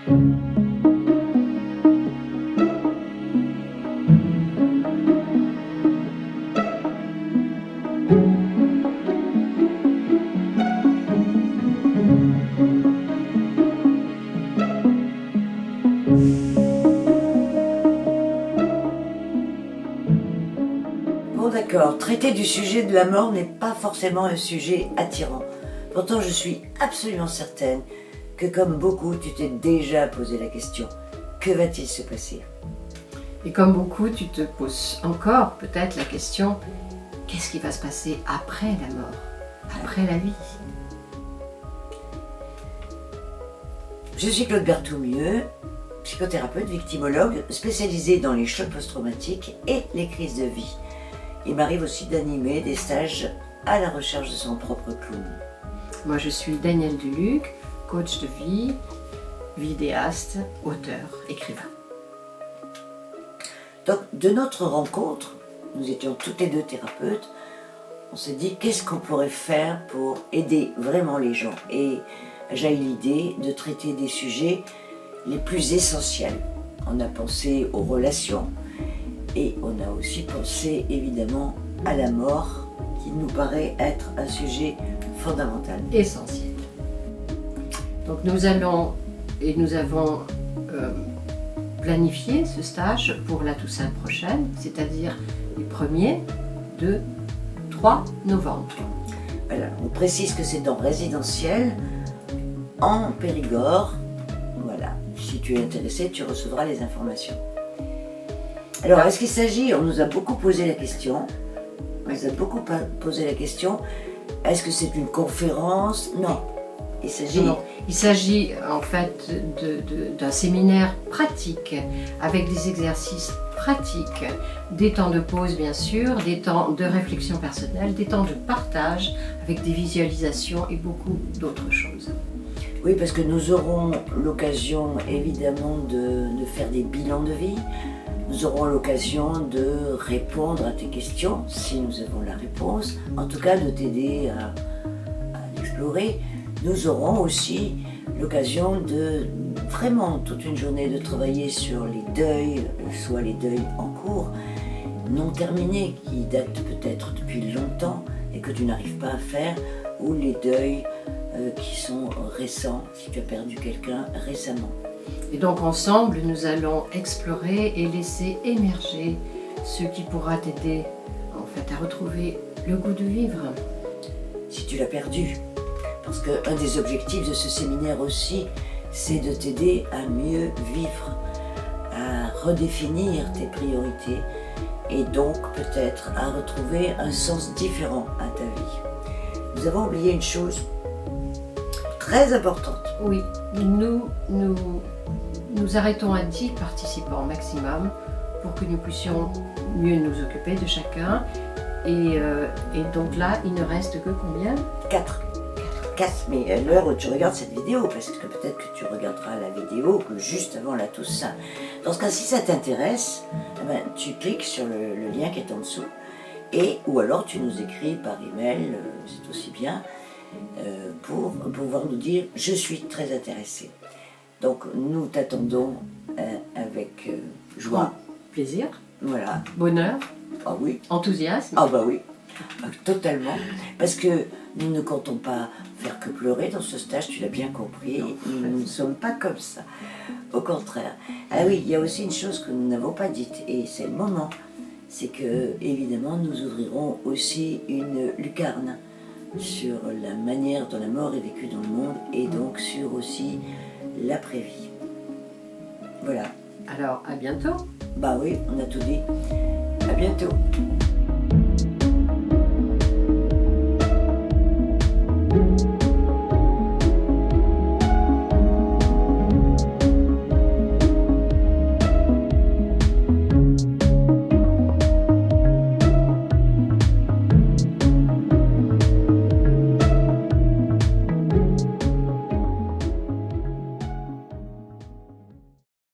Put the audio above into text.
Bon d'accord, traiter du sujet de la mort n'est pas forcément un sujet attirant. Pourtant je suis absolument certaine que comme beaucoup, tu t'es déjà posé la question. Que va-t-il se passer? Et comme beaucoup, tu te poses encore peut-être la question, qu'est-ce qui va se passer après la mort, après la vie? Je suis Claude Berthoumieux, psychothérapeute victimologue spécialisée dans les chocs post-traumatiques et les crises de vie. Il m'arrive aussi d'animer des stages à la recherche de son propre clown. Moi je suis Danielle Deluc, coach de vie, vidéaste, auteur, écrivain. Donc de notre rencontre, nous étions toutes les deux thérapeutes, on s'est dit qu'est-ce qu'on pourrait faire pour aider vraiment les gens. Et j'ai eu l'idée de traiter des sujets les plus essentiels. On a pensé aux relations et on a aussi pensé évidemment à la mort qui nous paraît être un sujet fondamental. Essentiel. Donc nous avons planifié ce stage pour la Toussaint prochaine, c'est-à-dire les 1er, 2, 3 novembre. Voilà, on précise que c'est dans résidentiel, en Périgord. Voilà, si tu es intéressé, tu recevras les informations. Alors, est-ce qu'il s'agit, on nous a beaucoup posé la question, est-ce que c'est une conférence? Non. Il s'agit en fait d'un séminaire pratique, avec des exercices pratiques, des temps de pause bien sûr, des temps de réflexion personnelle, des temps de partage, avec des visualisations et beaucoup d'autres choses. Oui, parce que nous aurons l'occasion évidemment de faire des bilans de vie. Nous aurons l'occasion de répondre à tes questions, si nous avons la réponse, en tout cas de t'aider à l'explorer. Nous aurons aussi l'occasion de vraiment toute une journée de travailler sur les deuils, soit les deuils en cours, non terminés, qui datent peut-être depuis longtemps et que tu n'arrives pas à faire, ou les deuils qui sont récents, si tu as perdu quelqu'un récemment. Et donc ensemble, nous allons explorer et laisser émerger ce qui pourra t'aider en fait à retrouver le goût de vivre. Si tu l'as perdu, parce qu'un des objectifs de ce séminaire aussi, c'est de t'aider à mieux vivre, à redéfinir tes priorités et donc peut-être à retrouver un sens différent à ta vie. Nous avons oublié une chose très importante. Oui, nous arrêtons à 10 participants maximum pour que nous puissions mieux nous occuper de chacun. Et donc là, il ne reste que combien? 4, mais à l'heure où tu regardes cette vidéo, parce que peut-être que tu regarderas la vidéo juste avant la Toussaint. Dans ce cas, si ça t'intéresse, tu cliques sur le lien qui est en dessous, ou alors tu nous écris par email, c'est aussi bien, pour pouvoir nous dire « je suis très intéressé ». Donc nous t'attendons avec joie. Plaisir. Voilà. Bonheur. Ah oui. Enthousiasme. Ah bah oui, totalement. Parce que nous ne comptons pas faire que pleurer dans ce stage, tu l'as bien compris. Nous ne sommes pas comme ça. Au contraire. Ah oui, il y a aussi une chose que nous n'avons pas dite, et c'est le moment. C'est que, évidemment, nous ouvrirons aussi une lucarne sur la manière dont la mort est vécue dans le monde, et donc sur aussi l'après-vie. Voilà. Alors, à bientôt. Bah oui, on a tout dit. À bientôt.